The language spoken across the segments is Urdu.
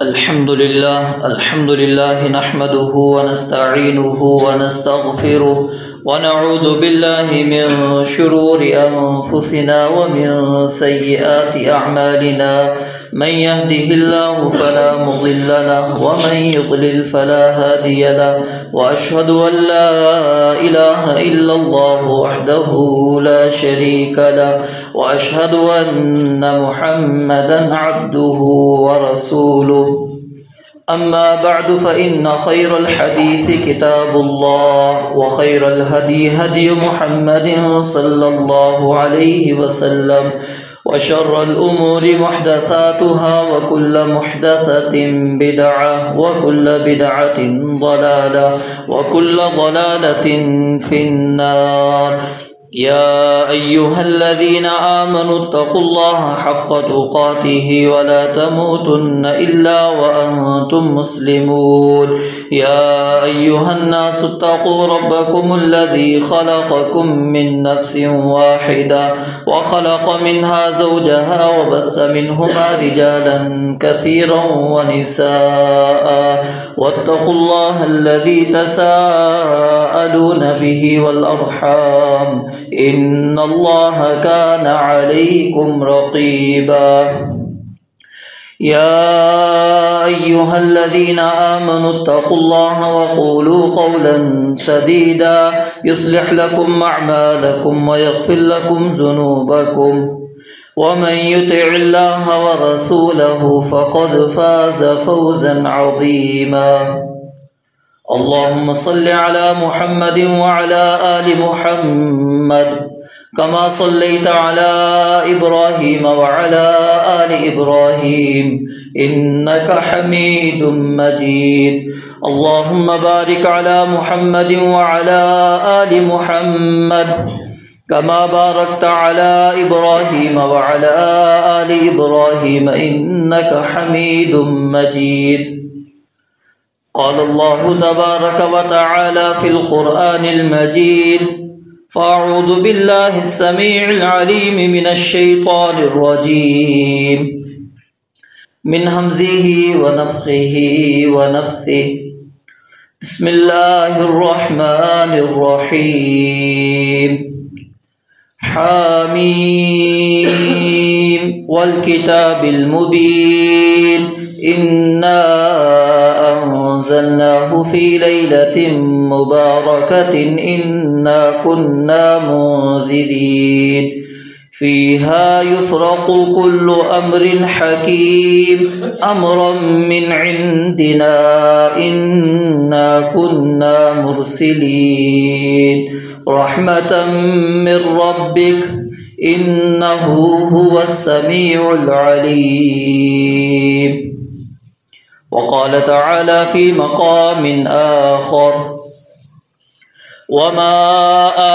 الحمد لله نحمده ونستعينه ونستغفره ونعوذ بالله من شرور أنفسنا ومن سيئات أعمالنا من يهده الله فلا مضل له ومن يضلل فلا هادي له وأشهد أن لا إله إلا الله وحده لا شريك له وأشهد أن محمدا عبده ورسوله. أما بعد فإن خير الحديث كتاب الله وخير الهدي هدي محمد صلى الله عليه وسلم وشر الأمور محدثاتها وكل محدثة بدعة وكل بدعة ضلالة وكل ضلالة في النار. يا أيها الذين آمنوا اتقوا الله حق تقاته ولا تموتن إلا وأنتم مسلمون. يا أيها الناس اتقوا ربكم الذي خلقكم من نفس واحدة وخلق منها زوجها وبث منهما رجالا كثيرا ونساء واتقوا الله الذي تساءلون به والأرحام إن الله كان عليكم رقيبا. يا أيها الذين آمنوا اتقوا الله وقولوا قولا سديدا يصلح لكم أعمالكم ويغفر لكم ذنوبكم ومن يطع الله ورسوله فقد فاز فوزا عظيما. اللهم صل على محمد وعلى آل محمد كما صليت على إبراهيم وعلى آل إبراهيم إنك حميد مجيد. اللهم بارك على محمد وعلى آل محمد كما باركت على إبراهيم وعلى آل إبراهيم إنك حميد مجيد. قال الله تبارك وتعالى في القرآن المجيد: فأعوذ بالله السميع العليم من الشيطان الرجيم من همزه ونفخه ونفثه. بسم الله الرحمن الرحيم. حاميم والكتاب المبين إنا أنزلناه في ليلة مباركة إنا كنا منذرين فيها يفرق كل أمر حكيم أمرا من عندنا إنا كنا مرسلين رحمة من ربك إنه هو السميع العليم. وقال تعالى في مقام آخر: وما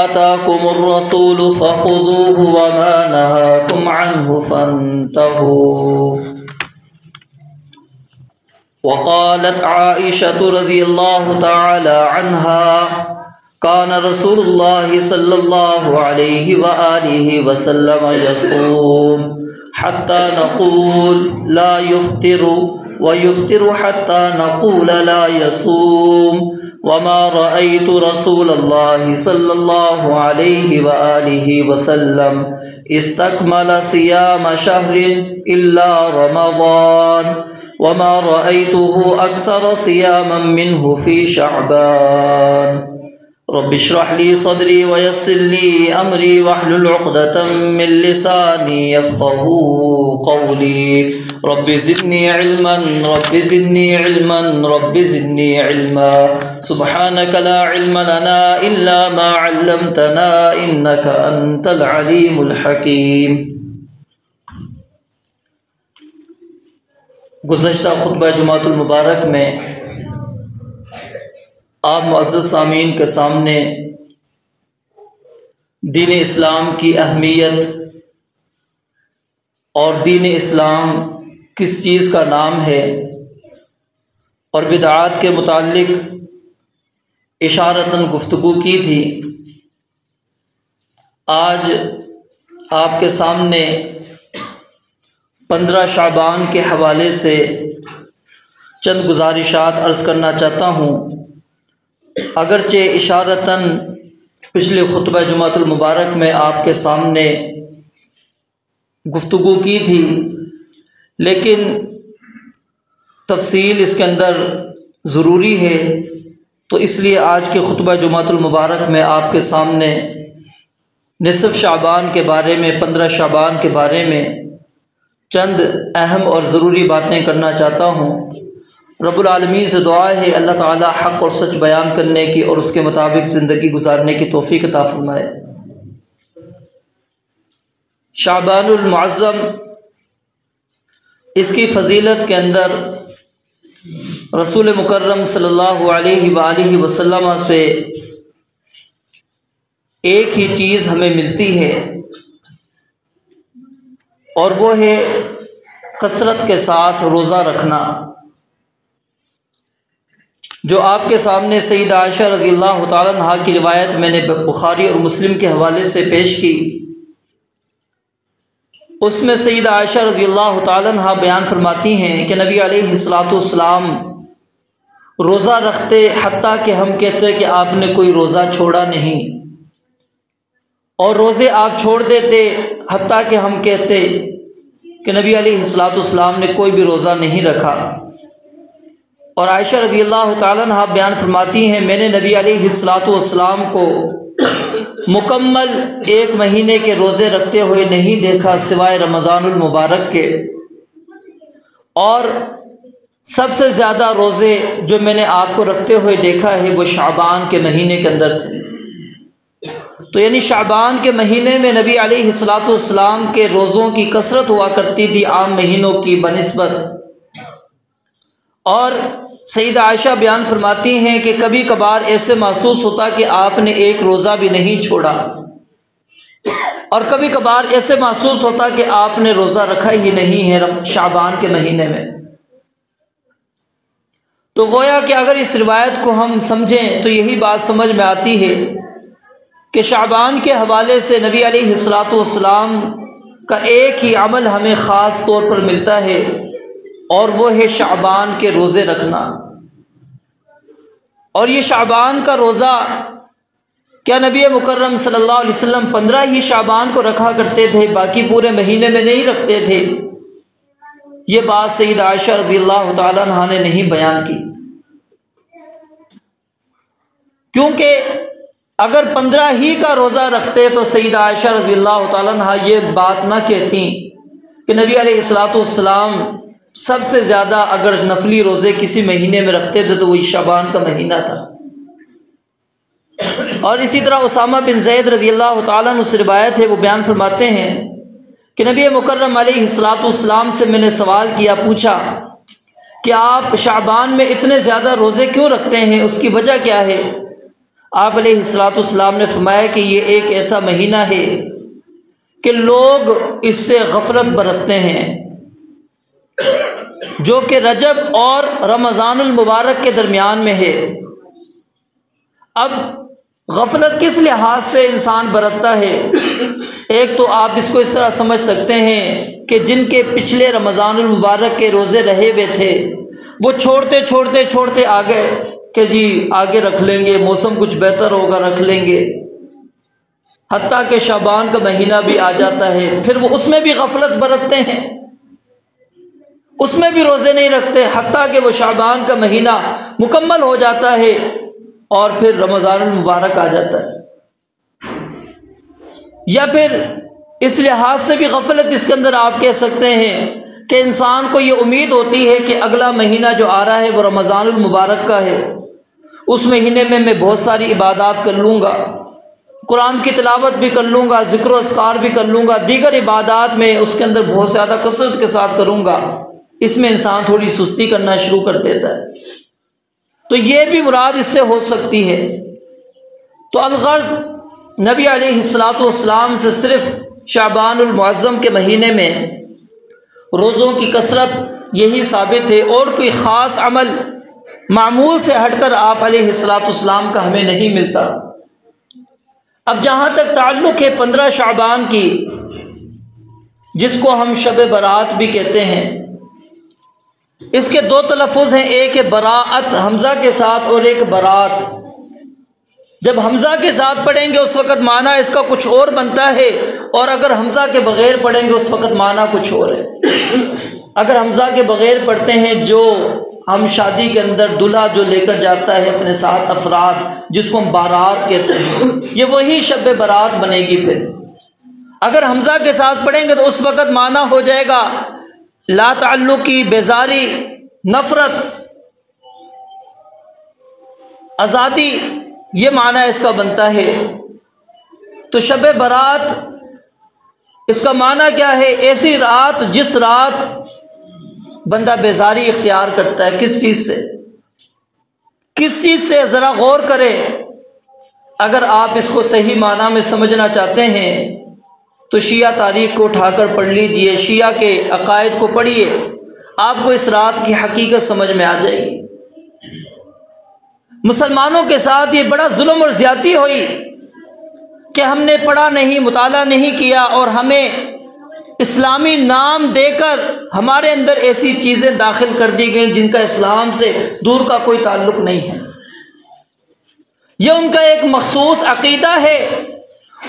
آتاكم الرسول فخذوه وما نهاكم عنه فانتهوا. وقالت عائشة رضي الله تعالى عنها: كان رسول الله صلى الله عليه وآله وسلم يصوم حتى نقول لا يفطر ويفطر حتى نقول لا يصوم وما رأيت رسول الله صلى الله عليه وآله وسلم استكمل صيام شهر إلا رمضان وما رأيته أكثر صياما منه في شعبان. رب اشرح لي صدري ويسر لي أمري واحلل عقدة من لساني يفقهوا قولي. رب زدني علما رب زدني علما رب زدني علما. سبحانك لا علم لنا إلا ما علمتنا إنك أنت العليم الحكيم. گزشتہ خطبہ جمعۃ المبارک میں آپ معزز سامعین کے سامنے دین اسلام کی اہمیت اور دین اسلام کس چیز کا نام ہے اور بدعات کے متعلق اشارتاً گفتگو کی تھی. آج آپ کے سامنے 15 شعبان کے حوالے سے چند گزارشات عرض کرنا چاہتا ہوں، اگرچہ اشارتاً پچھلے خطبہ جمعۃ المبارک میں آپ کے سامنے گفتگو کی تھی، لیکن تفصیل اس کے اندر ضروری ہے، تو اس لیے آج کے خطبہ جمعۃ المبارک میں آپ کے سامنے نصف شعبان کے بارے میں، 15 شعبان کے بارے میں چند اہم اور ضروری باتیں کرنا چاہتا ہوں۔ رب العالمین سے دعا ہے اللہ تعالی حق اور سچ بیان کرنے کی اور اس کے مطابق زندگی گزارنے کی توفیق عطا فرمائے۔ شعبان المعظم، اس کی فضیلت کے اندر رسول مکرم صلی اللہ علیہ وآلہ وسلم سے ایک ہی چیز ہمیں ملتی ہے، اور وہ ہے کثرت کے ساتھ روزہ رکھنا، جو آپ کے سامنے سیدہ عائشہ رضی اللہ تعالیٰ عنہا کی روایت میں نے بخاری اور مسلم کے حوالے سے پیش کی۔ اس میں سیدہ عائشہ رضی اللہ تعالیٰ عنہا بیان فرماتی ہیں کہ نبی علیہ الصلاۃ والسلام روزہ رکھتے، حتیٰ کہ ہم کہتے کہ آپ نے کوئی روزہ چھوڑا نہیں، اور روزے آپ چھوڑ دیتے حتیٰ کہ ہم کہتے کہ نبی علیہ الصلاۃ والسلام نے کوئی بھی روزہ نہیں رکھا۔ اور عائشہ رضی اللہ تعالیٰ عنہا بیان فرماتی ہیں میں نے نبی علیہ الصلاۃ والسلام کو مکمل 1 مہینے کے روزے رکھتے ہوئے نہیں دیکھا سوائے رمضان المبارک کے، اور سب سے زیادہ روزے جو میں نے آپ کو رکھتے ہوئے دیکھا ہے وہ شعبان کے مہینے کے اندر تھے۔ تو یعنی شعبان کے مہینے میں نبی علیہ الصلاۃ والسلام کے روزوں کی کثرت ہوا کرتی تھی عام مہینوں کی بنسبت۔ اور سیدہ عائشہ بیان فرماتی ہیں کہ کبھی کبھار ایسے محسوس ہوتا کہ آپ نے ایک روزہ بھی نہیں چھوڑا، اور کبھی کبھار ایسے محسوس ہوتا کہ آپ نے روزہ رکھا ہی نہیں ہے شعبان کے مہینے میں۔ تو گویا کہ اگر اس روایت کو ہم سمجھیں تو یہی بات سمجھ میں آتی ہے کہ شعبان کے حوالے سے نبی علیہ الصلاۃ والسلام کا ایک ہی عمل ہمیں خاص طور پر ملتا ہے، اور وہ ہے شعبان کے روزے رکھنا۔ اور یہ شعبان کا روزہ کیا نبی مکرم صلی اللہ علیہ وسلم 15 ہی شعبان کو رکھا کرتے تھے، باقی پورے مہینے میں نہیں رکھتے تھے؟ یہ بات سیدہ عائشہ رضی اللہ تعالیٰ عنہا نے نہیں بیان کی، کیونکہ اگر 15 ہی کا روزہ رکھتے تو سیدہ عائشہ رضی اللہ تعالیٰ عنہا یہ بات نہ کہتی کہ نبی علیہ الصلاۃ والسلام سب سے زیادہ اگر نفلی روزے کسی مہینے میں رکھتے تھے تو وہی شعبان کا مہینہ تھا۔ اور اسی طرح اسامہ بن زید رضی اللہ تعالیٰ عنہ سے روایت ہے، وہ بیان فرماتے ہیں کہ نبی مکرم علیہ الصلاۃ والسلام سے میں نے سوال کیا، پوچھا کہ آپ شعبان میں اتنے زیادہ روزے کیوں رکھتے ہیں، اس کی وجہ کیا ہے؟ آپ علیہ الصلاۃ والسلام نے فرمایا کہ یہ ایک ایسا مہینہ ہے کہ لوگ اس سے غفلت برتتے ہیں، جو کہ رجب اور رمضان المبارک کے درمیان میں ہے۔ اب غفلت کس لحاظ سے انسان برتتا ہے؟ ایک تو آپ اس کو اس طرح سمجھ سکتے ہیں کہ جن کے پچھلے رمضان المبارک کے روزے رہے ہوئے تھے وہ چھوڑتے آ گئے کہ جی آگے رکھ لیں گے، موسم کچھ بہتر ہوگا رکھ لیں گے، حتیٰ کہ شعبان کا مہینہ بھی آ جاتا ہے، پھر وہ اس میں بھی غفلت برتتے ہیں، اس میں بھی روزے نہیں رکھتے، حتیٰ کہ وہ شعبان کا مہینہ مکمل ہو جاتا ہے اور پھر رمضان المبارک آ جاتا ہے۔ یا پھر اس لحاظ سے بھی غفلت اس کے اندر آپ کہہ سکتے ہیں کہ انسان کو یہ امید ہوتی ہے کہ اگلا مہینہ جو آ رہا ہے وہ رمضان المبارک کا ہے، اس مہینے میں میں بہت ساری عبادات کر لوں گا، قرآن کی تلاوت بھی کر لوں گا، ذکر و اذکار بھی کر لوں گا، دیگر عبادات میں اس کے اندر بہت زیادہ کثرت کے ساتھ کروں گا۔ اس میں انسان تھوڑی سستی کرنا شروع کر دیتا ہے، تو یہ بھی مراد اس سے ہو سکتی ہے۔ تو الغرض نبی علیہ الصلاۃ والسلام سے صرف شعبان المعظم کے مہینے میں روزوں کی کثرت یہی ثابت ہے، اور کوئی خاص عمل معمول سے ہٹ کر آپ علیہ الصلاۃ والسلام کا ہمیں نہیں ملتا۔ اب جہاں تک تعلق ہے 15 شعبان کی، جس کو ہم شب برات بھی کہتے ہیں، اس کے دو تلفظ ہیں، ایک ہے براءت حمزہ کے ساتھ اور ایک برات۔ جب حمزہ کے ساتھ پڑھیں گے اس وقت معنی اس کا کچھ اور بنتا ہے، اور اگر حمزہ کے بغیر پڑھیں گے اس وقت معنی کچھ اور ہے۔ اگر حمزہ کے بغیر پڑھتے ہیں، جو ہم شادی کے اندر دلہا جو لے کر جاتا ہے اپنے ساتھ افراد، جس کو ہم بارات کہتے ہیں، یہ وہی شب برات بنے گی۔ پھر اگر حمزہ کے ساتھ پڑھیں گے تو اس وقت معنی ہو جائے گا لا تعلقی، بیزاری، نفرت، آزادی، یہ معنی اس کا بنتا ہے۔ تو شب برات اس کا معنی کیا ہے؟ ایسی رات جس رات بندہ بیزاری اختیار کرتا ہے۔ کس چیز سے؟ کس چیز سے؟ ذرا غور کرے۔ اگر آپ اس کو صحیح معنی میں سمجھنا چاہتے ہیں تو شیعہ تاریخ کو اٹھا کر پڑھ لیجئے، شیعہ کے عقائد کو پڑھیے، آپ کو اس رات کی حقیقت سمجھ میں آ جائے گی۔ مسلمانوں کے ساتھ یہ بڑا ظلم اور زیادتی ہوئی کہ ہم نے پڑھا نہیں، مطالعہ نہیں کیا، اور ہمیں اسلامی نام دے کر ہمارے اندر ایسی چیزیں داخل کر دی گئیں جن کا اسلام سے دور کا کوئی تعلق نہیں ہے۔ یہ ان کا ایک مخصوص عقیدہ ہے،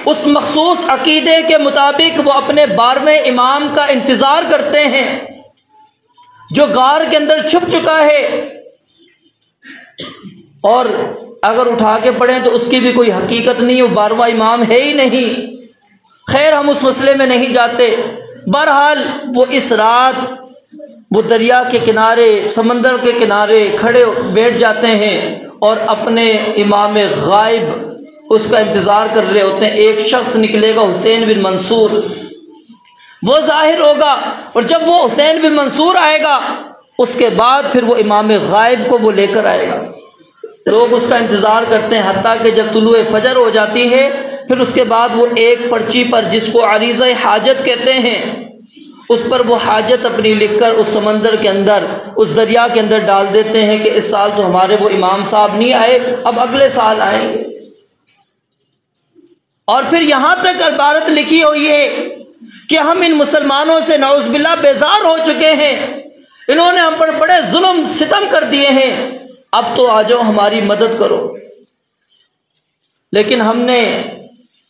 اس مخصوص عقیدے کے مطابق وہ اپنے 12ویں امام کا انتظار کرتے ہیں جو غار کے اندر چھپ چکا ہے، اور اگر اٹھا کے پڑھیں تو اس کی بھی کوئی حقیقت نہیں، وہ 12واں امام ہے ہی نہیں۔ خیر ہم اس مسئلے میں نہیں جاتے۔ بہرحال وہ اس رات وہ دریا کے کنارے، سمندر کے کنارے کھڑے بیٹھ جاتے ہیں اور اپنے امام غائب اس کا انتظار کر رہے ہوتے ہیں۔ ایک شخص نکلے گا، حسین بن منصور، وہ ظاہر ہوگا، اور جب وہ حسین بن منصور آئے گا اس کے بعد پھر وہ امام غائب کو وہ لے کر آئے گا۔ لوگ اس کا انتظار کرتے ہیں حتیٰ کہ جب طلوع فجر ہو جاتی ہے، پھر اس کے بعد وہ ایک پرچی پر جس کو عریضہ حاجت کہتے ہیں، اس پر وہ حاجت اپنی لکھ کر اس سمندر کے اندر، اس دریا کے اندر ڈال دیتے ہیں کہ اس سال تو ہمارے وہ امام صاحب نہیں آئے، اب اگلے سال آئیں گے۔ اور پھر یہاں تک عبارت لکھی ہوئی ہے کہ ہم ان مسلمانوں سے نعوذ باللہ بیزار ہو چکے ہیں، انہوں نے ہم پر بڑے ظلم ستم کر دیے ہیں، اب تو آ جاؤ ہماری مدد کرو۔ لیکن ہم نے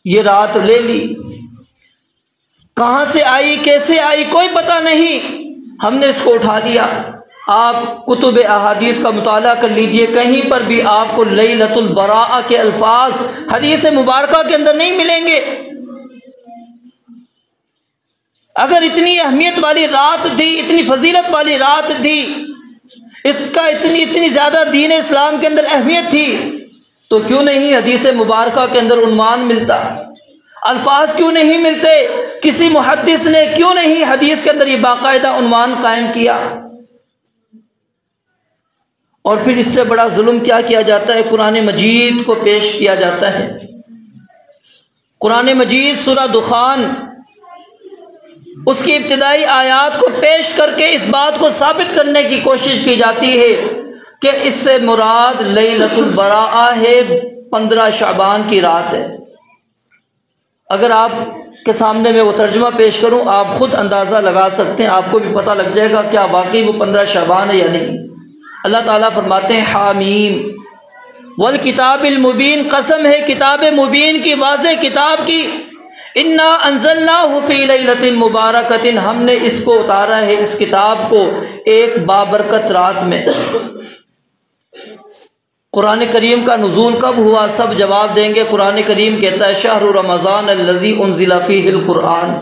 یہ رات لے لی، کہاں سے آئی، کیسے آئی، کوئی پتہ نہیں، ہم نے اس کو اٹھا لیا۔ آپ کتب احادیث کا مطالعہ کر لیجئے، کہیں پر بھی آپ کو لیلۃ البراء کے الفاظ حدیث مبارکہ کے اندر نہیں ملیں گے۔ اگر اتنی اہمیت والی رات تھی، اتنی فضیلت والی رات تھی، اس کا اتنی زیادہ دین اسلام کے اندر اہمیت تھی، تو کیوں نہیں حدیث مبارکہ کے اندر عنوان ملتا، الفاظ کیوں نہیں ملتے، کسی محدث نے کیوں نہیں حدیث کے اندر یہ باقاعدہ عنوان قائم کیا؟ اور پھر اس سے بڑا ظلم کیا کیا جاتا ہے؟ قرآن مجید کو پیش کیا جاتا ہے۔ قرآن مجید سورہ دخان، اس کی ابتدائی آیات کو پیش کر کے اس بات کو ثابت کرنے کی کوشش کی جاتی ہے کہ اس سے مراد لیلۃ البراء ہے، 15 شعبان کی رات ہے۔ اگر آپ کے سامنے میں وہ ترجمہ پیش کروں، آپ خود اندازہ لگا سکتے ہیں، آپ کو بھی پتہ لگ جائے گا کیا واقعی وہ 15 شعبان ہے یا نہیں۔ اللہ تعالیٰ فرماتے ہیں حامیم والکتاب المبین، قسم ہے کتاب مبین کی، واضح کتاب کی، انا انزلناہ فی لیلۃ مبارکۃ، ہم نے اس کو اتارا ہے، اس کتاب کو ایک بابرکت رات میں۔ قرآن کریم کا نزول کب ہوا؟ سب جواب دیں گے۔ قرآن کریم کہتا ہے شہر رمضان الذی انزل فیہ القرآن،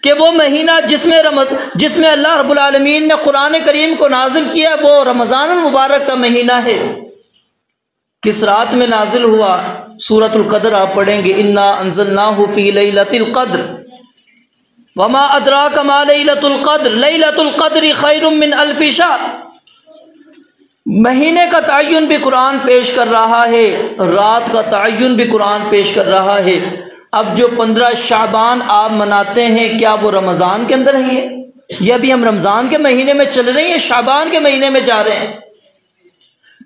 کہ وہ مہینہ جس میں اللہ رب العالمین نے قرآن کریم کو نازل کیا وہ رمضان المبارک کا مہینہ ہے۔ کس رات میں نازل ہوا؟ سورۃ القدر آپ پڑھیں گے، انا انزلناہ فی لیلۃ القدر وما ادراک ما لیلۃ القدر لیلۃ القدر خیر من الف شہر۔ مہینے کا تعین بھی قرآن پیش کر رہا ہے، رات کا تعین بھی قرآن پیش کر رہا ہے۔ اب جو 15 شعبان آپ مناتے ہیں، کیا وہ رمضان کے اندر ہی ہے یا ابھی ہم رمضان کے مہینے میں چل رہے ہیں، شعبان کے مہینے میں جا رہے ہیں؟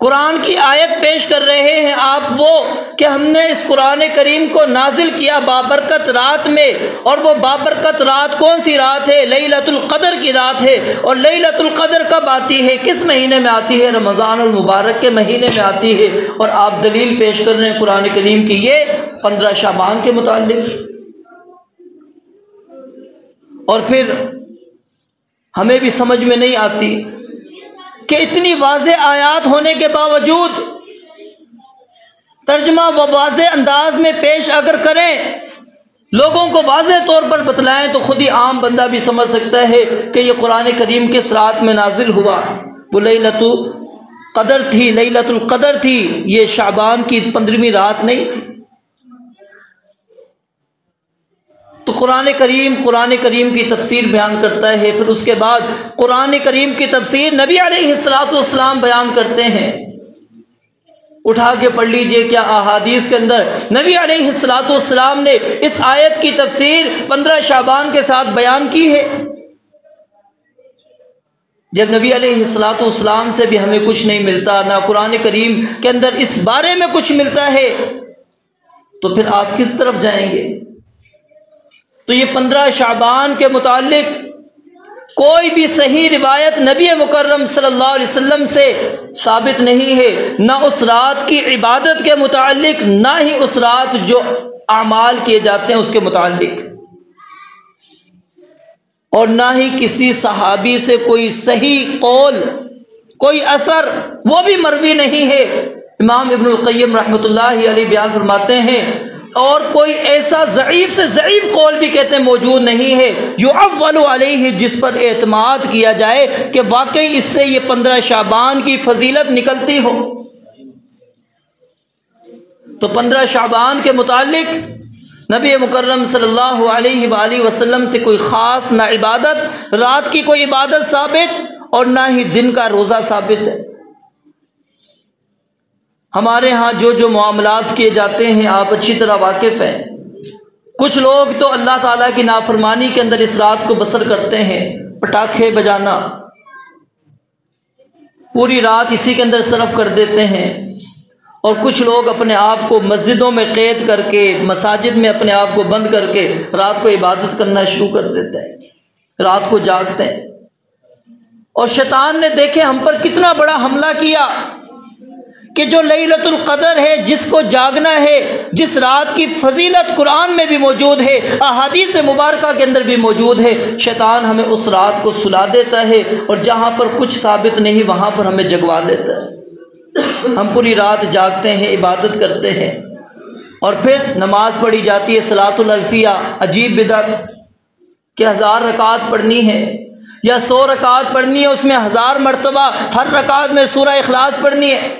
قرآن کی آیت پیش کر رہے ہیں آپ وہ کہ ہم نے اس قرآن کریم کو نازل کیا بابرکت رات میں، اور وہ بابرکت رات کون سی رات ہے؟ لیلۃ القدر کی رات ہے۔ اور لیلۃ القدر کب آتی ہے؟ کس مہینے میں آتی ہے؟ رمضان المبارک کے مہینے میں آتی ہے۔ اور آپ دلیل پیش کر رہے ہیں قرآن کریم کی یہ 15 شعبان کے متعلق۔ اور پھر ہمیں بھی سمجھ میں نہیں آتی کہ اتنی واضح آیات ہونے کے باوجود ترجمہ و واضح انداز میں پیش اگر کریں، لوگوں کو واضح طور پر بتلائیں، تو خود ہی عام بندہ بھی سمجھ سکتا ہے کہ یہ قرآن کریم کس رات میں نازل ہوا۔ وہ لیلۃ القدر تھی، لیلۃ القدر تھی، یہ شعبان کی 15ویں رات نہیں تھی۔ تو قرآن کریم کی تفسیر بیان کرتا ہے، پھر اس کے بعد قرآن کریم کی تفسیر نبی علیہ السلام بیان کرتے ہیں۔ اٹھا کے پڑھ لیجئے کیا احادیث کے اندر نبی علیہ السلام نے اس آیت کی تفسیر 15 شعبان کے ساتھ بیان کی ہے۔ جب نبی علیہ السلام سے بھی ہمیں کچھ نہیں ملتا، نہ قرآن کریم کے اندر اس بارے میں کچھ ملتا ہے، تو پھر آپ کس طرف جائیں گے؟ تو یہ 15 شعبان کے متعلق کوئی بھی صحیح روایت نبی مکرم صلی اللہ علیہ وسلم سے ثابت نہیں ہے، نہ اس رات کی عبادت کے متعلق، نہ ہی اس رات جو اعمال کیے جاتے ہیں اس کے متعلق، اور نہ ہی کسی صحابی سے کوئی صحیح قول، کوئی اثر، وہ بھی مروی نہیں ہے۔ امام ابن القیم رحمۃ اللہ علیہ بیان فرماتے ہیں، اور کوئی ایسا ضعیف سے ضعیف قول بھی کہتے ہیں موجود نہیں ہے جو اول علیہ، جس پر اعتماد کیا جائے کہ واقعی اس سے یہ 15 شعبان کی فضیلت نکلتی ہو۔ تو 15 شعبان کے متعلق نبی مکرم صلی اللہ علیہ وآلہ وسلم سے کوئی خاص نہ عبادت، رات کی کوئی عبادت ثابت، اور نہ ہی دن کا روزہ ثابت ہے۔ ہمارے ہاں جو معاملات کیے جاتے ہیں آپ اچھی طرح واقف ہیں۔ کچھ لوگ تو اللہ تعالیٰ کی نافرمانی کے اندر اس رات کو بسر کرتے ہیں، پٹاخے بجانا، پوری رات اسی کے اندر صرف کر دیتے ہیں۔ اور کچھ لوگ اپنے آپ کو مسجدوں میں قید کر کے، مساجد میں اپنے آپ کو بند کر کے رات کو عبادت کرنا شروع کر دیتے ہیں، رات کو جاگتے ہیں۔ اور شیطان نے دیکھے ہم پر کتنا بڑا حملہ کیا کہ جو لیلۃ القدر ہے، جس کو جاگنا ہے، جس رات کی فضیلت قرآن میں بھی موجود ہے، احادیث مبارکہ کے اندر بھی موجود ہے، شیطان ہمیں اس رات کو سلا دیتا ہے، اور جہاں پر کچھ ثابت نہیں وہاں پر ہمیں جگوا دیتا ہے۔ ہم پوری رات جاگتے ہیں، عبادت کرتے ہیں، اور پھر نماز پڑھی جاتی ہے صلاۃ الالفیہ، عجیب بدعت کہ 1000 رکعت پڑھنی ہے یا 100 رکعت پڑھنی ہے، اس میں 1000 مرتبہ ہر رکعت میں سورہ اخلاص پڑھنی ہے۔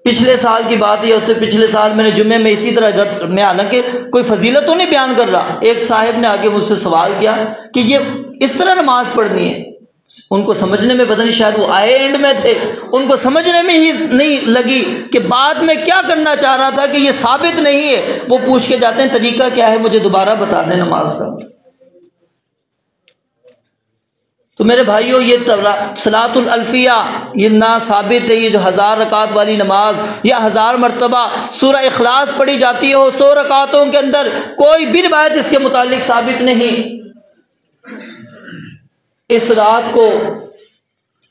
پچھلے سال کی بات ہے، اس سے پچھلے سال میں نے جمعے میں اسی طرح، میں حالانکہ کوئی فضیلت تو نہیں بیان کر رہا، ایک صاحب نے آگے مجھ سے سوال کیا کہ یہ اس طرح نماز پڑھنی ہے۔ ان کو سمجھنے میں پتہ نہیں، شاید وہ آئے اینڈ میں تھے، ان کو سمجھنے میں ہی نہیں لگی کہ بعد میں کیا کرنا چاہ رہا تھا، کہ یہ ثابت نہیں ہے۔ وہ پوچھ کے جاتے ہیں طریقہ کیا ہے، مجھے دوبارہ بتا دیں نماز کا۔ تو میرے بھائیوں، یہ صلاۃ الالفیہ یہ نہ ثابت ہے، یہ جو 1000 رکعت والی نماز یا 1000 مرتبہ سورہ اخلاص پڑھی جاتی ہو 100 رکعتوں کے اندر، کوئی بھی روایت اس کے متعلق ثابت نہیں۔ اس رات کو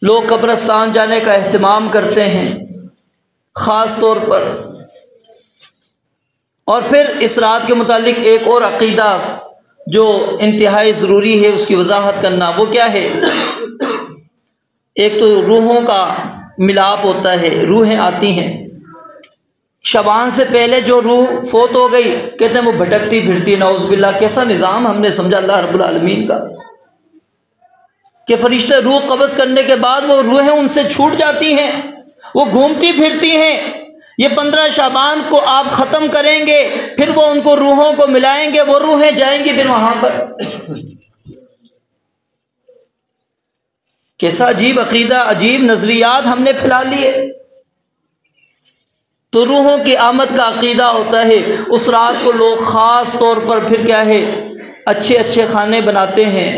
لوگ قبرستان جانے کا اہتمام کرتے ہیں خاص طور پر۔ اور پھر اس رات کے متعلق ایک اور عقیدہ جو انتہائی ضروری ہے اس کی وضاحت کرنا، وہ کیا ہے؟ ایک تو روحوں کا ملاپ ہوتا ہے، روحیں آتی ہیں۔ شعبان سے پہلے جو روح فوت ہو گئی کہتے ہیں وہ بھٹکتی پھرتی، نعوذ باللہ۔ کیسا نظام ہم نے سمجھا اللہ رب العالمین کا کہ فرشتے روح قبض کرنے کے بعد وہ روحیں ان سے چھوٹ جاتی ہیں، وہ گھومتی پھرتی ہیں۔ یہ 15 شعبان کو آپ ختم کریں گے، پھر وہ ان کو روحوں کو ملائیں گے، وہ روحیں جائیں گی پھر وہاں پر۔ کیسا عجیب عقیدہ، عجیب نظریات ہم نے پھیلا لیے۔ تو روحوں کی آمد کا عقیدہ ہوتا ہے۔ اس رات کو لوگ خاص طور پر پھر کیا ہے، اچھے اچھے کھانے بناتے ہیں،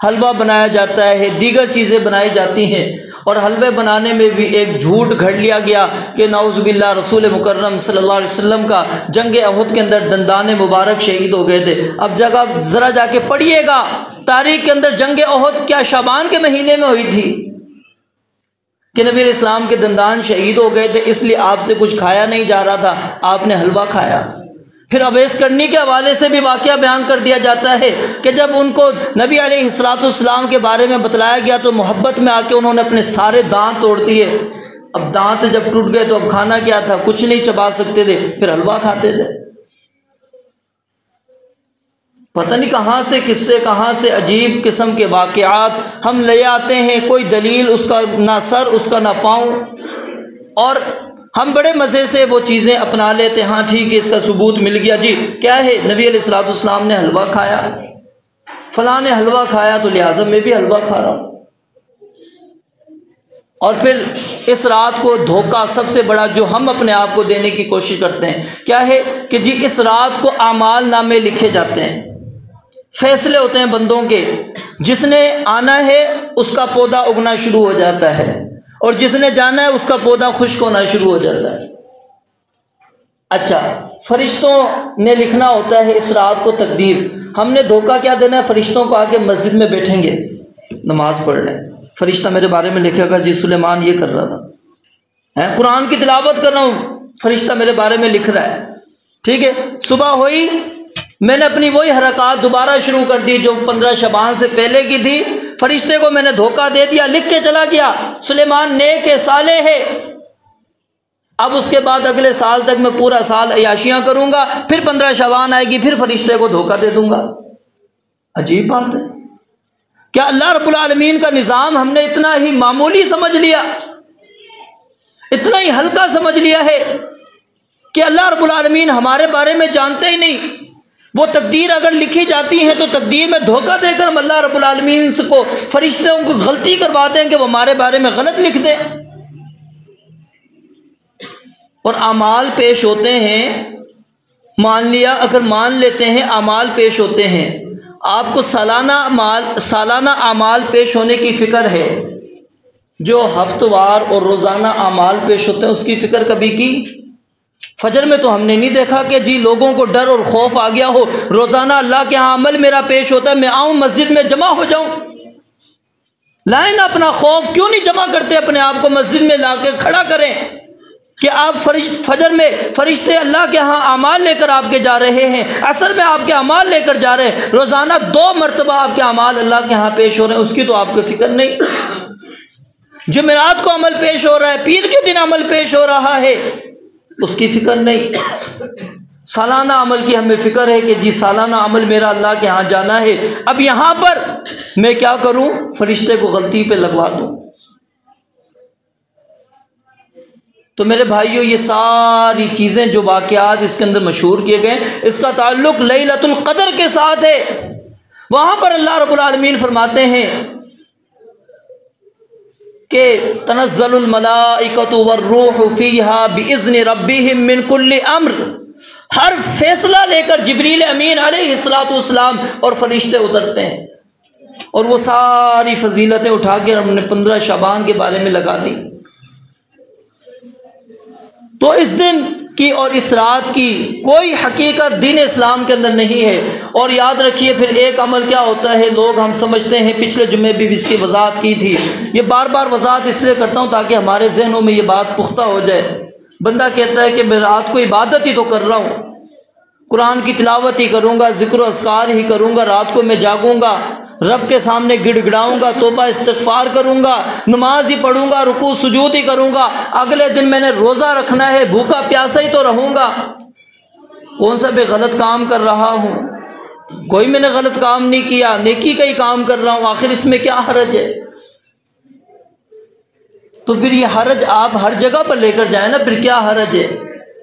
حلوہ بنایا جاتا ہے، دیگر چیزیں بنائی جاتی ہیں، اور حلوے بنانے میں بھی ایک جھوٹ گھڑ لیا گیا کہ نعوذ باللہ رسول مکرم صلی اللہ علیہ وسلم کا جنگ احد کے اندر دندان مبارک شہید ہو گئے تھے۔ اب ذرا جا کے پڑھیے گا تاریخ کے اندر، جنگ احد کیا شعبان کے مہینے میں ہوئی تھی کہ نبی علیہ السلام کے دندان شہید ہو گئے تھے، اس لیے آپ سے کچھ کھایا نہیں جا رہا تھا، آپ نے حلوہ کھایا۔ پھر اویس کرنی کے حوالے سے بھی واقعہ بیان کر دیا جاتا ہے کہ جب ان کو نبی علیہ السلام کے بارے میں بتلایا گیا تو محبت میں آ کے انہوں نے اپنے سارے دانت توڑ دیے۔ اب دانت جب ٹوٹ گئے تو اب کھانا کیا تھا، کچھ نہیں چبا سکتے تھے، پھر حلوہ کھاتے تھے۔ پتہ نہیں کہاں سے قصے، کہاں سے عجیب قسم کے واقعات ہم لے آتے ہیں، کوئی دلیل اس کا نہ سر اس کا نہ پاؤں، اور ہم بڑے مزے سے وہ چیزیں اپنا لیتے، ہاں ٹھیک ہے اس کا ثبوت مل گیا، جی کیا ہے، نبی علیہ السلام نے حلوہ کھایا، فلاں نے حلوہ کھایا تو لہٰذا میں بھی حلوہ کھا رہا ہوں۔ اور پھر اس رات کو دھوکہ سب سے بڑا جو ہم اپنے آپ کو دینے کی کوشش کرتے ہیں کیا ہے کہ جی اس رات کو اعمال نامے لکھے جاتے ہیں، فیصلے ہوتے ہیں بندوں کے، جس نے آنا ہے اس کا پودا اگنا شروع ہو جاتا ہے، اور جس نے جانا ہے اس کا پودا خشک ہونا شروع ہو جاتا ہے۔ اچھا، فرشتوں نے لکھنا ہوتا ہے اس رات کو تقدیر، ہم نے دھوکہ کیا دینا ہے، فرشتوں کو آ کے مسجد میں بیٹھیں گے نماز پڑھ رہے ہیں، فرشتہ میرے بارے میں لکھے گا جی سلیمان یہ کر رہا تھا، قرآن کی تلاوت کر رہا ہوں فرشتہ میرے بارے میں لکھ رہا ہے، ٹھیک ہے، صبح ہوئی میں نے اپنی وہی حرکات دوبارہ شروع کر دی جو 15 شعبان سے پہلے کی تھی، فرشتے کو میں نے دھوکہ دے دیا، لکھ کے چلا گیا سلیمان نیک ہے صالح ہے، اب اس کے بعد اگلے سال تک میں پورا سال عیاشیاں کروں گا، پھر 15 شعبان آئے گی پھر فرشتے کو دھوکہ دے دوں گا۔ عجیب بات ہے، کیا اللہ رب العالمین کا نظام ہم نے اتنا ہی معمولی سمجھ لیا، اتنا ہی ہلکا سمجھ لیا ہے کہ اللہ رب العالمین ہمارے بارے میں جانتے ہی نہیں؟ وہ تقدیر اگر لکھی جاتی ہے تو تقدیر میں دھوکہ دے کر ہم اللہ رب العالمین کو فرشتوں کو غلطی کروا دیں کہ وہ ہمارے بارے میں غلط لکھ دیں۔ اور اعمال پیش ہوتے ہیں، مان لیا اگر مان لیتے ہیں اعمال پیش ہوتے ہیں، آپ کو سالانہ اعمال پیش ہونے کی فکر ہے، جو ہفتہ وار اور روزانہ اعمال پیش ہوتے ہیں اس کی فکر کبھی کی؟ فجر میں تو ہم نے نہیں دیکھا کہ جی لوگوں کو ڈر اور خوف آ گیا ہو، روزانہ اللہ کے ہاں عمل میرا پیش ہوتا ہے، میں آؤں مسجد میں جمع ہو جاؤں۔ لائیں نا اپنا خوف، کیوں نہیں جمع کرتے اپنے آپ کو مسجد میں لا کے کھڑا کریں کہ آپ فجر میں فرشتے اللہ کے ہاں اعمال لے کر آپ کے جا رہے ہیں، عصر میں آپ کے اعمال لے کر جا رہے ہیں، روزانہ 2 مرتبہ آپ کے اعمال اللہ کے ہاں پیش ہو رہے ہیں، اس کی تو آپ کو فکر نہیں۔ جمعرات کو عمل پیش ہو رہا ہے، پیر کے دن عمل پیش ہو رہا ہے، اس کی فکر نہیں۔ سالانہ عمل کی ہمیں فکر ہے کہ جی سالانہ عمل میرا اللہ کے ہاں جانا ہے، اب یہاں پر میں کیا کروں، فرشتے کو غلطی پہ لگوا دوں۔ تو میرے بھائیوں یہ ساری چیزیں جو واقعات اس کے اندر مشہور کیے گئے اس کا تعلق لیلۃ القدر کے ساتھ ہے۔ وہاں پر اللہ رب العالمین فرماتے ہیں کہ تنزل الملائکۃ والروح فیہا باذن ربہم من کل امر، ہر فیصلہ لے کر جبریل امین علیہ السلام اور فرشتے اترتے ہیں، اور وہ ساری فضیلتیں اٹھا کے ہم نے 15 شعبان کے بارے میں لگا دی۔ تو اس دن کی اور اس رات کی کوئی حقیقت دین اسلام کے اندر نہیں ہے۔ اور یاد رکھیے پھر ایک عمل کیا ہوتا ہے، لوگ ہم سمجھتے ہیں، پچھلے جمعے بھی اس کی وضاحت کی تھی، یہ بار بار وضاحت اس لیے کرتا ہوں تاکہ ہمارے ذہنوں میں یہ بات پختہ ہو جائے۔ بندہ کہتا ہے کہ میں رات کو عبادت ہی تو کر رہا ہوں، قرآن کی تلاوت ہی کروں گا، ذکر و اذکار ہی کروں گا، رات کو میں جاگوں گا، رب کے سامنے گڑ گڑاؤں گا، توبہ استغفار کروں گا، نماز ہی پڑھوں گا، رکوع سجود ہی کروں گا، اگلے دن میں نے روزہ رکھنا ہے، بھوکا پیاسا ہی تو رہوں گا، کون سا بھی غلط کام کر رہا ہوں؟ کوئی میں نے غلط کام نہیں کیا، نیکی کا ہی کام کر رہا ہوں، آخر اس میں کیا حرج ہے؟ تو پھر یہ حرج آپ ہر جگہ پر لے کر جائیں نا، پھر کیا حرج ہے؟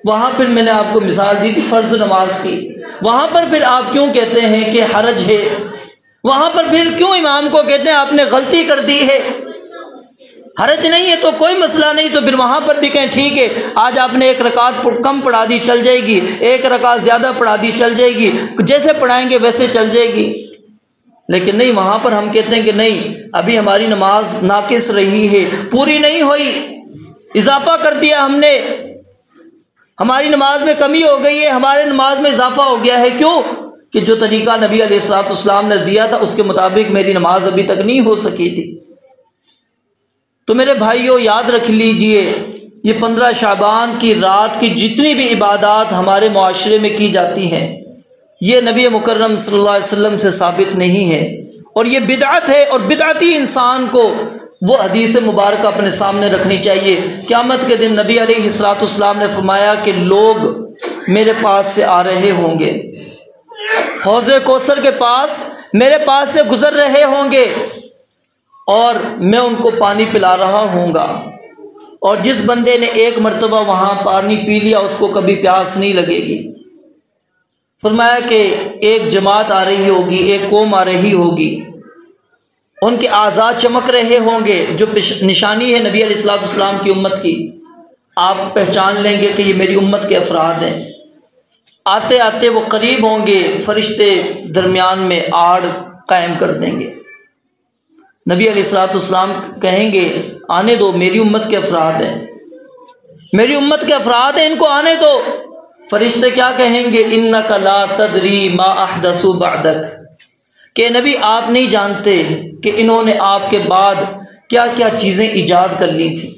وہاں پھر میں نے آپ کو مثال دی تھی فرض نماز کی، وہاں پر پھر آپ کیوں کہتے ہیں کہ حرج ہے؟ وہاں پر پھر کیوں امام کو کہتے ہیں آپ نے غلطی کر دی ہے؟ حرج نہیں ہے تو کوئی مسئلہ نہیں، تو پھر وہاں پر بھی کہیں ٹھیک ہے آج آپ نے 1 رکعت کم پڑھا دی چل جائے گی، 1 رکعت زیادہ پڑھا دی چل جائے گی، جیسے پڑھائیں گے ویسے چل جائے گی۔ لیکن نہیں، وہاں پر ہم کہتے ہیں کہ نہیں، ابھی ہماری نماز ناقص رہی ہے، پوری نہیں ہوئی، اضافہ کر دیا ہم نے، ہماری نماز میں کمی ہو گئی ہے، ہمارے نماز میں اضافہ ہو گیا ہے۔ کیوں؟ کہ جو طریقہ نبی علیہ الصلوۃ والسلام نے دیا تھا اس کے مطابق میری نماز ابھی تک نہیں ہو سکی تھی۔ تو میرے بھائیوں یاد رکھ لیجئے، یہ 15 شعبان کی رات کی جتنی بھی عبادات ہمارے معاشرے میں کی جاتی ہیں، یہ نبی مکرم صلی اللہ علیہ وسلم سے ثابت نہیں ہے، اور یہ بدعت ہے، اور بدعتی انسان کو وہ حدیث مبارکہ اپنے سامنے رکھنی چاہیے۔ قیامت کے دن نبی علیہ الصلوۃ والسلام نے فرمایا کہ لوگ میرے پاس سے آ رہے ہوں گے، حوض کوثر کے پاس میرے پاس سے گزر رہے ہوں گے، اور میں ان کو پانی پلا رہا ہوں گا، اور جس بندے نے ایک مرتبہ وہاں پانی پی لیا اس کو کبھی پیاس نہیں لگے گی۔ فرمایا کہ ایک جماعت آ رہی ہوگی، ایک قوم آ رہی ہوگی، ان کے اعضاء چمک رہے ہوں گے، جو نشانی ہے نبی علیہ الصلوۃ والسلام کی امت کی، آپ پہچان لیں گے کہ یہ میری امت کے افراد ہیں۔ آتے آتے وہ قریب ہوں گے، فرشتے درمیان میں آڑ قائم کر دیں گے، نبی علیہ الصلوۃ والسلام کہیں گے آنے دو، میری امت کے افراد ہیں، میری امت کے افراد ہیں، ان کو آنے دو۔ فرشتے کیا کہیں گے؟ انک لا تدری ما احدثوا بعدک، کہ نبی آپ نہیں جانتے کہ انہوں نے آپ کے بعد کیا کیا چیزیں ایجاد کر لی تھی،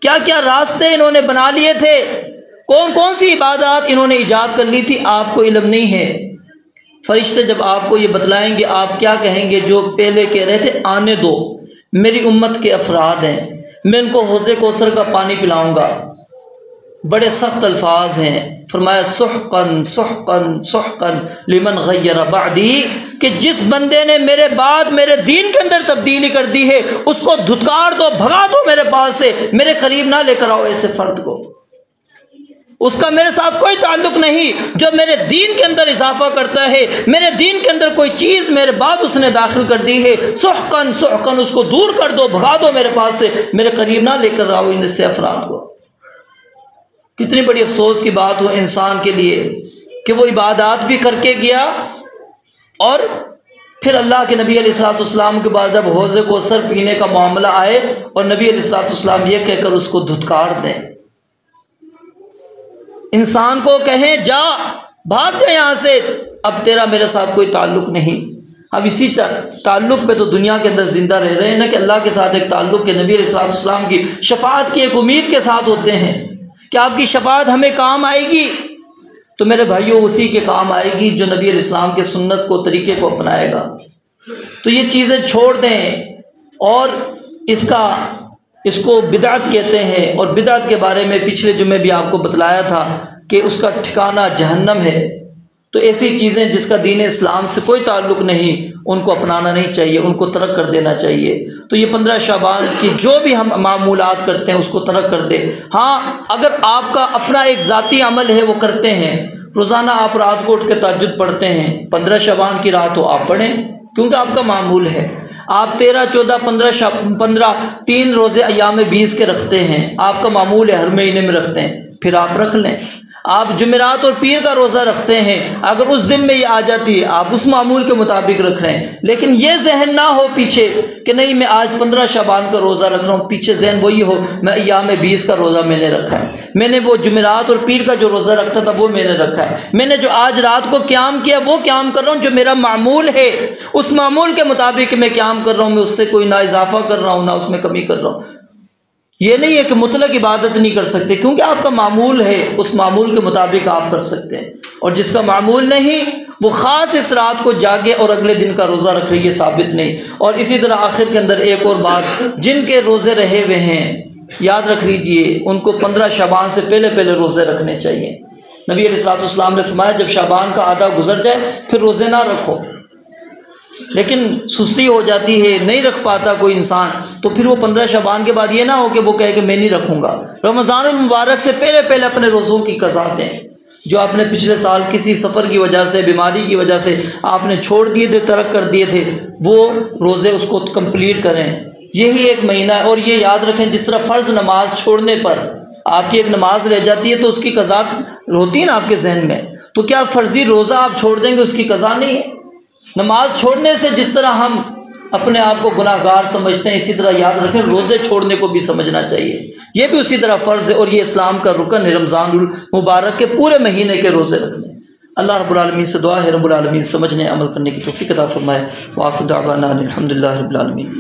کیا کیا راستے انہوں نے بنا لیے تھے، کون کون سی عبادات انہوں نے ایجاد کر لی تھی، آپ کو علم نہیں ہے۔ فرشتے جب آپ کو یہ بتلائیں گے آپ کیا کہیں گے؟ جو پہلے کہہ رہے تھے آنے دو، میری امت کے افراد ہیں، میں ان کو حوض کوثر کا پانی پلاؤں گا۔ بڑے سخت الفاظ ہیں، فرمایا سحقاً سحقاً سحقاً لمن غیر بعدی، کہ جس بندے نے میرے بعد میرے دین کے اندر تبدیلی کر دی ہے اس کو دھتکار دو، بھگا دو میرے پاس سے، میرے قریب نہ لے کر آؤ ایسے فرد کو، اس کا میرے ساتھ کوئی تعلق نہیں۔ جو میرے دین کے اندر اضافہ کرتا ہے، میرے دین کے اندر کوئی چیز میرے بعد اس نے داخل کر دی ہے، سحقاً سحقاً اس کو دور کر دو، بھگا دو میرے پاس سے، میرے قریب نہ لے کر آؤ ان سے افراد کو۔ کتنی بڑی افسوس کی بات ہو انسان کے لیے کہ وہ عبادات بھی کر کے گیا، اور پھر اللہ کے نبی علیہ الصلوۃ والسلام کے بعد جب حوض کوثر پینے کا معاملہ آئے اور نبی علیہ الصلوۃ والسلام یہ کہہ کر اس کو دھتکار دیں، انسان کو کہیں جا بھاگ جا یہاں سے، اب تیرا میرے ساتھ کوئی تعلق نہیں۔ اب اسی تعلق پہ تو دنیا کے اندر زندہ رہ رہے ہیں نا، کہ اللہ کے ساتھ ایک تعلق کے نبی علیہ الصلوۃ والسلام کی شفاعت کی ایک امید کے ساتھ ہوتے ہیں کہ آپ کی شفاعت ہمیں کام آئے گی۔ تو میرے بھائیوں اسی کے کام آئے گی جو نبی علیہ السلام کے سنت کو، طریقے کو اپنائے گا۔ تو یہ چیزیں چھوڑ دیں، اور اس کو بدعت کہتے ہیں، اور بدعت کے بارے میں پچھلے جمعے بھی آپ کو بتلایا تھا کہ اس کا ٹھکانہ جہنم ہے۔ تو ایسی چیزیں جس کا دین اسلام سے کوئی تعلق نہیں ان کو اپنانا نہیں چاہیے، ان کو ترک کر دینا چاہیے۔ تو یہ 15 شعبان کی جو بھی ہم معمولات کرتے ہیں اس کو ترک کر دیں۔ ہاں اگر آپ کا اپنا ایک ذاتی عمل ہے وہ کرتے ہیں، روزانہ آپ رات کو اٹھ کے تہجد پڑھتے ہیں، 15 شعبان کی رات ہو آپ پڑھیں، کیونکہ آپ کا معمول ہے۔ آپ 13، 14، 15 3 روزے ایام 20 کے رکھتے ہیں، آپ کا معمول ہے، ہر مہینے میں رکھتے ہیں، پھر آپ رکھ لیں۔ آپ جمعرات اور پیر کا روزہ رکھتے ہیں، اگر اس دن میں یہ آ جاتی ہے آپ اس معمول کے مطابق رکھ رہے ہیں، لیکن یہ ذہن نہ ہو پیچھے کہ نہیں میں آج 15 شعبان کا روزہ رکھ رہا ہوں، پیچھے ذہن وہی ہو میں ایام 20 کا روزہ میں نے رکھا ہے، میں نے وہ جمعرات اور پیر کا جو روزہ رکھتا تھا وہ میں نے رکھا ہے، میں نے جو آج رات کو قیام کیا وہ قیام کر رہا ہوں جو میرا معمول ہے، اس معمول کے مطابق میں قیام کر رہا ہوں، میں اس سے کوئی نہ اضافہ کر رہا ہوں نہ اس میں کمی کر رہا ہوں۔ یہ نہیں ہے کہ مطلق عبادت نہیں کر سکتے، کیونکہ آپ کا معمول ہے، اس معمول کے مطابق آپ کر سکتے ہیں، اور جس کا معمول نہیں وہ خاص اس رات کو جاگے اور اگلے دن کا روزہ رکھ رہی ہے، ثابت نہیں۔ اور اسی طرح آخر کے اندر ایک اور بات، جن کے روزے رہے ہوئے ہیں یاد رکھ لیجئے ان کو 15 شعبان سے پہلے روزے رکھنے چاہیے۔ نبی علیہ الصلوۃ والسلام نے فرمایا جب شعبان کا آدھا گزر جائے پھر روزے نہ رکھو، لیکن سستی ہو جاتی ہے نہیں رکھ پاتا کوئی انسان، تو پھر وہ 15 شعبان کے بعد یہ نہ ہو کہ وہ کہے کہ میں نہیں رکھوں گا۔ رمضان المبارک سے پہلے اپنے روزوں کی قضا دیں، جو آپ نے پچھلے سال کسی سفر کی وجہ سے، بیماری کی وجہ سے آپ نے چھوڑ دیے تھے، ترک کر دیے تھے، وہ روزے اس کو کمپلیٹ کریں۔ یہی ایک مہینہ ہے، اور یہ یاد رکھیں جس طرح فرض نماز چھوڑنے پر آپ کی ایک نماز رہ جاتی ہے تو اس کی قضا ہوتی ہے نا آپ کے ذہن میں، تو کیا فرضی روزہ آپ چھوڑ دیں گے اس کی قضا نہیں ہے؟ نماز چھوڑنے سے جس طرح ہم اپنے آپ کو گناہ گار سمجھتے ہیں، اسی طرح یاد رکھیں روزے چھوڑنے کو بھی سمجھنا چاہیے، یہ بھی اسی طرح فرض ہے، اور یہ اسلام کا رکن ہے رمضان المبارک کے پورے مہینے کے روزے رکھنے۔ اللہ رب العالمین سے دعا ہے رب العالمین سمجھنے عمل کرنے کی توفیق عطا فرمائے۔ وآخر دعوانا الحمدللہ رب العالمین۔